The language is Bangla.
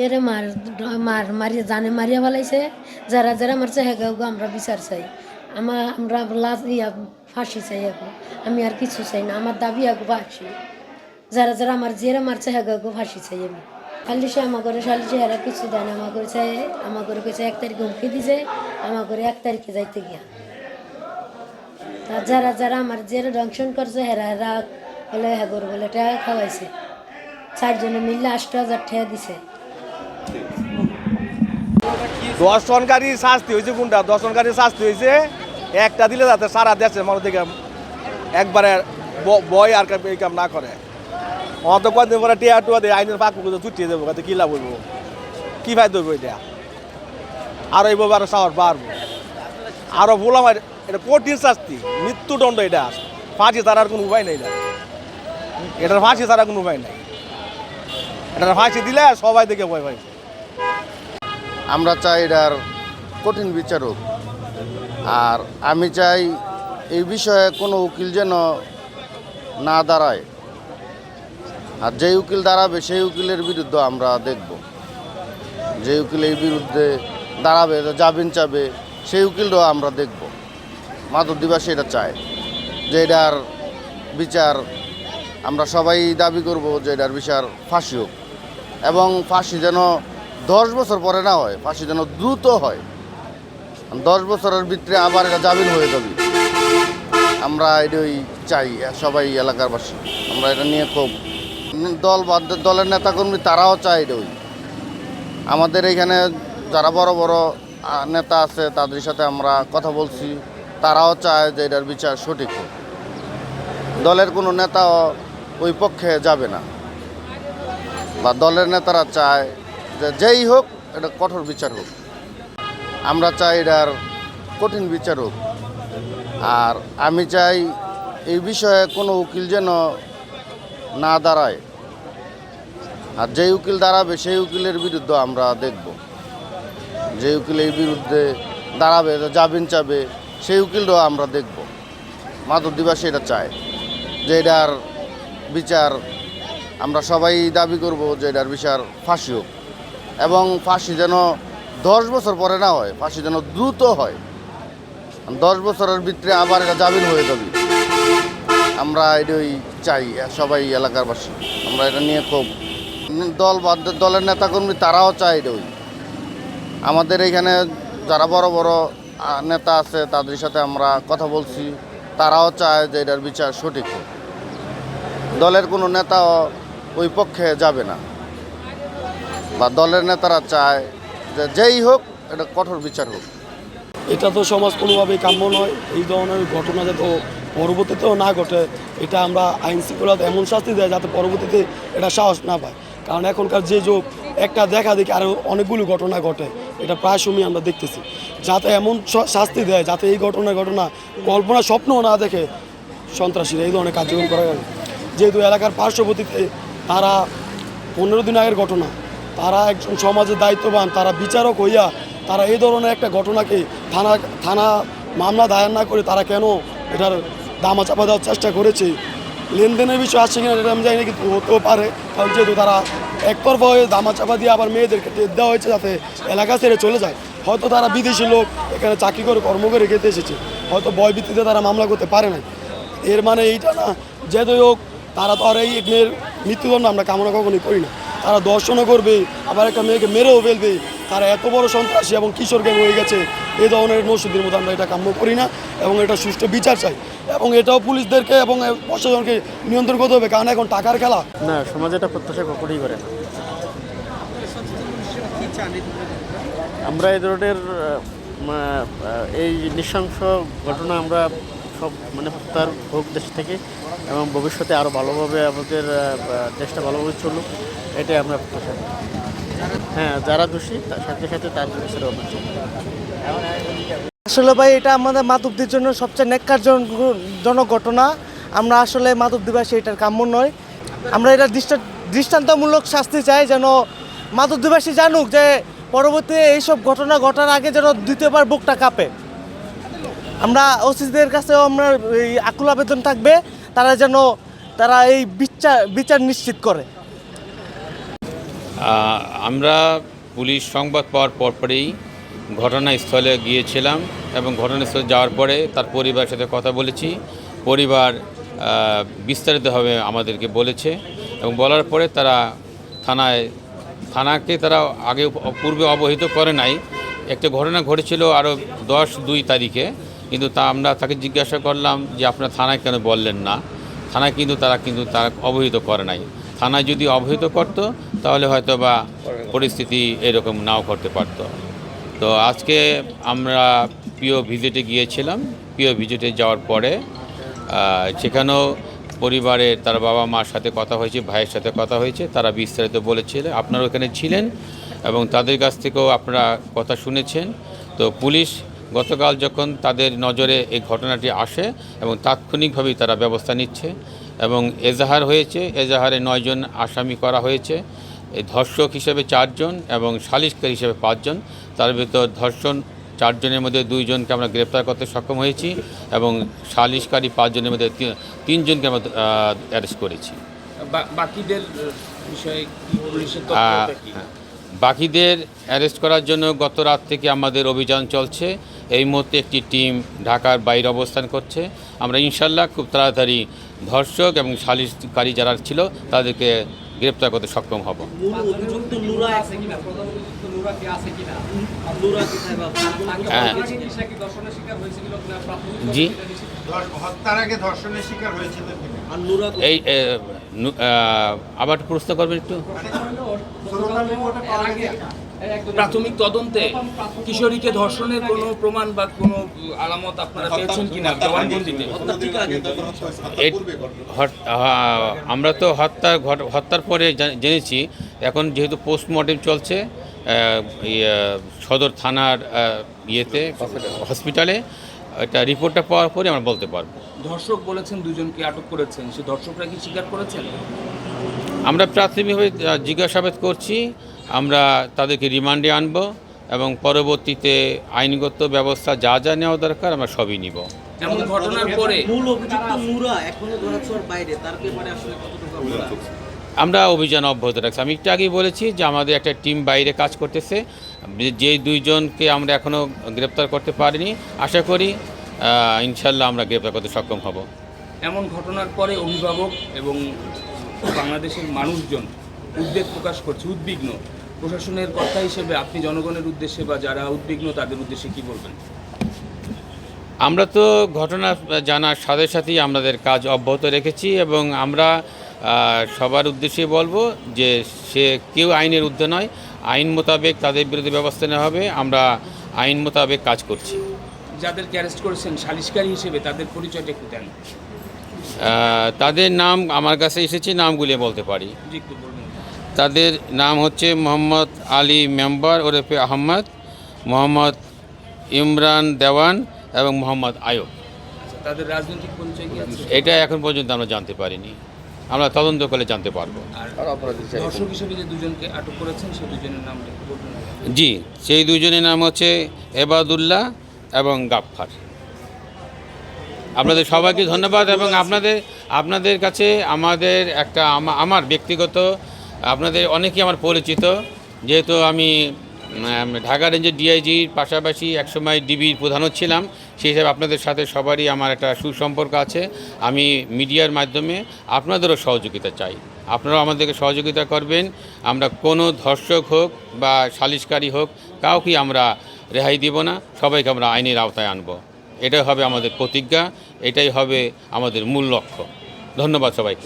এরে মারিয়ে জানে মারিয়া ফেলাইছে। যারা যারা মারছে হেগাও আমরা বিচার চাই। আমরা ফাঁসি চাই এখন। আমি আর কিছু চাই না, আমার দাবি আগে ফাঁসি। যারা যারা আমার জেরা মারছে হেগাও ফাঁসি চাই আমি। সালিশে সালিশে হেরা কিছু দেয় না, চাই কইছে 1 তারিখে হুমকি দিছে, 1 তারিখে যাইতে গিয়া। যারা যারা আমার জেরা দংশন করছে হেরা বলে বলে টাকা খাওয়াইছে। 4 জনে মিললে 8,000 টাকা দিছে। দর্শনকারী শাস্তি হয়েছে কোনটা? দর্শনকারী শাস্তি হয়েছে একটা দিলে যাতে সারা দেশের মানুষ থেকে একবারে বয় আর এই কাম না করে। অত কদিন পরে টিয়া টুয়া দিয়ে আইনের ফাঁক ছুটিয়ে দেবো, কি লাভ হইব, কি ফায়দা হইব? এটা আরো এইভাবে আরো সাহস বাড়বো, আরো বললাম এটা কঠিন শাস্তি, মৃত্যুদণ্ড। এটা ফাঁসি ছাড়ার কোনো উপায় নেই, এটার ফাঁসি ছাড়া কোনো উপায় নেই। এটার ফাঁসি দিলে সবাই দেখে ভয় পাই। আমরা চাই এটার কঠিন বিচার হোক। আর আমি চাই এই বিষয়ে কোনো উকিল যেন না দাঁড়ায়। আর যে উকিল দাঁড়াবে সেই উকিলের বিরুদ্ধে আমরা দেখব। যে উকিল এই বিরুদ্ধে দাঁড়াবে, জামিন চাবে, সেই উকিলটাও আমরা দেখব। মাদক দিবসে এটা চায় যে এটার বিচার আমরা সবাই দাবি করব যে এটার বিচার ফাঁসি হোক, এবং ফাঁসি যেন 10 বছর পরে না হয়, ফাঁসি যেন দ্রুত হয়। 10 বছরের ভিতরে আবার এটা জামিন হয়ে যাবে। আমরা এটাই চাই, সবাই এলাকার বাসী আমরা এটা নিয়ে খুব দলের নেতাকর্মী তারাও চায় এটাই। আমাদের এইখানে যারা বড় বড় নেতা আছে তাদের সাথে আমরা কথা বলছি, তারাও চায় যে এটার বিচার সঠিক হোক। দলের কোনো নেতাও ওই পক্ষে যাবে না, বা দলের নেতারা চায় যে যেই হোক এটা কঠোর বিচার হোক। আমরা চাই এটার কঠিন বিচার হোক। আর আমি চাই এই বিষয়ে কোনো উকিল যেন না দাঁড়ায়। আর যেই উকিল দাঁড়াবে সেই উকিলের বিরুদ্ধে আমরা দেখব। যে উকিল এই বিরুদ্ধে দাঁড়াবে, জামিন চাবে, সেই উকিলটাও আমরা দেখব। মাদক দিবসে এটা চায় যে এটার বিচার আমরা সবাই দাবি করব যে এটার বিচার ফাঁসি হোক, এবং ফাঁসি যেন 10 বছর পরে না হয়, ফাঁসি যেন দ্রুত হয়। 10 বছরের ভিতরে আবার এটা জামিন হয়ে যাবে। আমরা এটাই চাই, সবাই এলাকার বাসী আমরা এটা নিয়ে খুব দলের নেতাকর্মী তারাও চায় এটাই। আমাদের এইখানে যারা বড় বড় নেতা আছে তাদের সাথে আমরা কথা বলছি, তারাও চায় যে এটার বিচার সঠিক হোক। দলের কোনো নেতাও ওই পক্ষে যাবে না, বা দলের নেতারা চায় যে যেই হোক এটা কঠোর বিচার হোক। এটা তো সমাজ কোনোভাবেই কাম্য নয়। এই ধরনের ঘটনা যাতে পরবর্তীতেও না ঘটে, এটা আমরা আইন শৃঙ্খলা এমন শাস্তি দেয় যাতে পরবর্তীতে এটা সাহস না পায়। কারণ এখনকার যে যুগ, একটা দেখা দেখি আরও অনেকগুলো ঘটনা ঘটে, এটা প্রায় সময় আমরা দেখতেছি। যাতে এমন শাস্তি দেয় যাতে এই ঘটনা কল্পনা স্বপ্নও না দেখে সন্ত্রাসীরা এই ধরনের কার্যক্রম করা যায়। যেহেতু এলাকার পার্শ্ববর্তীতে তারা 15 দিন আগের ঘটনা, তারা একজন সমাজের দায়িত্ববান, তারা বিচারক হইয়া তারা এই ধরনের একটা ঘটনাকে থানা মামলা দায়ের না করে তারা কেন এটার দামাচাপা দেওয়ার চেষ্টা করেছে। লেনদেনের বিষয় আসছে কিনা এটা আমি জানি না, কিন্তু হতেও পারে। কারণ যেহেতু তারা একতরফা হয়ে দামাচাপা দিয়ে আবার মেয়েদেরকে দেওয়া হয়েছে যাতে এলাকা ছেড়ে চলে যায়। হয়তো তারা বিদেশি লোক, এখানে চাকরি করে কর্ম করে খেতে এসেছে, হয়তো ভয়ভীতিতে তারা মামলা করতে পারে না। এর মানে এইটা না যেহেতু হোক তারা তো আর এই মেয়ের মৃত্যুদণ্ড আমরা কামনা কখনোই করি না। তারা দর্শনও করবে, আবার একটা মেয়েকে মেরেও ফেলবে। তারা এত বড় সন্ত্রাসী এবং কিশোর গ্যাং হয়ে গেছে, এই ধরনের নসিদের মধ্যে আমরা এটা কাম্য করি না, এবং এটা সুষ্ঠু বিচার চাই। এবং এটাও পুলিশদেরকে এবং প্রশাসনকে নিয়ন্ত্রণ করতে হবে, কারণ এখন টাকার খেলা। না, সমাজ এটা প্রত্যাশা কখনোই করে না। আমরা এই ধরনের এই নৃশংস ঘটনা আমরা সব প্রত্যাহার হোক দেশ থেকে, এবং ভবিষ্যতে আরও ভালোভাবে আমাদের দেশটা ভালোভাবে চলুক, এটাই আমরা প্রত্যাশা করি। হ্যাঁ, যারা দোষী তার সাথে সাথে তার দোষীরাও দোষী। আসলে ভাই এটা আমাদের মাদকদের জন্য সবচেয়ে ন্যাক্কারজনক ঘটনা। আমরা আসলে মাদক দিবসে এটার কাম্য নয়। আমরা এটা দৃষ্টান্তমূলক শাস্তি চাই, যেন মাদক দিবসী জানুক যে পরবর্তীতে এইসব ঘটনা ঘটার আগে যেন দ্বিতীয়বার বুকটা কাঁপে। আমরা ওসিদের কাছেও আমরা এই আকুল আবেদন থাকবে তারা যেন এই বিচার নিশ্চিত করে। আমরা পুলিশ সংবাদ পাওয়ার পরপরেই ঘটনাস্থলে গিয়েছিলাম এবং ঘটনাস্থলে যাওয়ার পরে তার পরিবারের সাথে কথা বলেছি। পরিবার বিস্তারিতভাবে আমাদেরকে বলেছে এবং বলার পরে তারা থানাকে তারা আগে পূর্বে অবহিত করে নাই। একটা ঘটনা ঘটেছিল আরও 10-2 তারিখে, কিন্তু আমরা তাকে জিজ্ঞাসা করলাম যে আপনারা থানায় কেন বললেন না। থানায় তারা অবহিত করে নাই। থানায় যদি অবহিত করতো তাহলে হয়তো বা পরিস্থিতি এরকম নাও করতে পারতো। তো আজকে আমরা পিও ভিজিটে গিয়েছিলাম। পিও ভিজিটে যাওয়ার পরে সেখানেও পরিবারের তার বাবা মার সাথে কথা হয়েছে, ভাইয়ের সাথে কথা হয়েছে, তারা বিস্তারিত বলেছিল। আপনারা ওখানে ছিলেন এবং তাদের কাছ থেকেও আপনারা কথা শুনেছেন। তো পুলিশ গতকাল যখন তাদের নজরে এই ঘটনাটি আসে এবং তাৎক্ষণিকভাবেই তারা ব্যবস্থা নিচ্ছে এবং এজাহার হয়েছে। এজাহারে 9 জন আসামি করা হয়েছে। এই ধর্ষক হিসেবে 4 জন এবং সালিশকারী হিসেবে 5 জন। তার ভিতর ধর্ষণ 4 জনের মধ্যে 2 জনকে আমরা গ্রেপ্তার করতে সক্ষম হয়েছি এবং সালিশকারী 5 জনের মধ্যে 3 জনকে আমরা অ্যারেস্ট করেছি। বাকিদের বিষয়ে কি পুলিশের তথ্য কি? বাকিদের অ্যারেস্ট করার জন্য গত রাত থেকে আমাদের অভিযান চলছে। এই মুহূর্তে একটি টিম ঢাকার বাইরে অবস্থান করছে। আমরা ইনশাল্লাহ খুব তাড়াতাড়ি ধর্ষক এবং সালিশকারী যারা ছিল তাদেরকে গ্রেপ্তার করতে সক্ষম হব। জি, এই আবার প্রশ্ন করবেন একটু। প্রাথমিক তদন্তে কিশোরীকে ধর্ষণের কোনো প্রমাণ বা কোনো আলামত আপনারা পেয়েছেন কিনা জবানবন্দিতে? আমরা তো হত্যার পরে জেনেছি। এখন যেহেতু পোস্টমর্টেম চলছে সদর থানার হসপিটালে, এটা রিপোর্টটা পাওয়ার পরে আমরা বলতে পারবো। ধর্ষক বলেছেন 2 জনকে আটক করেছেন, সে ধর্ষকরা কি স্বীকার করেছেন? আমরা প্রাথমিকভাবে জিজ্ঞাসাবাদ করছি। আমরা তাদেরকে রিমান্ডে আনব এবং পরবর্তীতে আইনগত ব্যবস্থা যা যা নেওয়া দরকার আমরা সবই নিব। এমন ঘটনার পরে মূল অভিযুক্ত নূরা এখনো ধরাছোঁয়ার বাইরে, তার ব্যাপারে আসলে কতটুকু আপনারা? আমরা অভিযান অব্যাহত রাখছি। আমি একটু আগেই বলেছি যে আমাদের একটা টিম বাইরে কাজ করতেছে। যে 2 জনকে আমরা এখনও গ্রেপ্তার করতে পারিনি, আশা করি ইনশাল্লাহ আমরা গ্রেপ্তার করতে সক্ষম হব। এমন ঘটনার পরে অভিভাবক এবং বাংলাদেশের মানুষজন উদ্বেগ প্রকাশ করছে, উদ্বিগ্ন। প্রশাসনের কর্তা হিসেবে আপনি জনগণের উদ্দেশ্যে বা যারা উদ্বিগ্ন তাদের উদ্দেশ্যে কি বলবেন? আমরা তো ঘটনা জানার সাথে সাথেই আমাদের কাজ অব্যাহত রেখেছি এবং আমরা সবার উদ্দেশ্যে বলবো যে কেউ আইনের ঊর্ধ্বে নয়। আইন মোতাবেক তাদের বিরুদ্ধে ব্যবস্থা নেওয়া হবে। আমরা আইন মোতাবেক কাজ করছি। যাদেরকে অ্যারেস্ট করেছেন সালিশকারী হিসেবে তাদের পরিচয়টা একটু দেন। তাদের নাম আমার কাছে এসেছে, নামগুলি বলতে পারি। জি, একটু বলুন। তাদের নাম হচ্ছে মোহাম্মদ আলী মেম্বার ওরফে আহমদ, মোহাম্মদ ইমরান দেওয়ান এবং মোহাম্মদ আয়ব। আচ্ছা, তাদের রাজনৈতিক পরিচয় কি আছে? এটা এখন পর্যন্ত আমরা জানতে পারিনি। আমরা তদন্ত করলে জানতে পারবো। আর দর্শক হিসেবে যে 2 জনকে আটক করেছেন সেই 2 জনের নাম একটু বলুন। জি, সেই 2 জনের নাম হচ্ছে এবাদুল্লাহ এবং গাফফার। আপনাদের সবাইকে ধন্যবাদ এবং আপনাদের কাছে আমাদের একটা আমার ব্যক্তিগত, আপনাদের অনেকেই আমার পরিচিত। যেহেতু আমি ঢাকা রেঞ্জের ডিআইজির পাশাপাশি একসময় ডিবির প্রধানও ছিলাম, সেই হিসাবে আপনাদের সাথে সবারই আমার একটা সুসম্পর্ক আছে। আমি মিডিয়ার মাধ্যমে আপনাদেরও সহযোগিতা চাই। আপনারাও আমাদেরকে সহযোগিতা করবেন। আমরা কোনো ধর্ষক হোক বা সালিশকারী হোক কাউকেই আমরা রেহাই দিব না। সবাইকে আমরা আইনের আওতায় আনব। এটাই হবে আমাদের প্রতিজ্ঞা, এটাই হবে আমাদের মূল লক্ষ্য। ধন্যবাদ সবাইকে।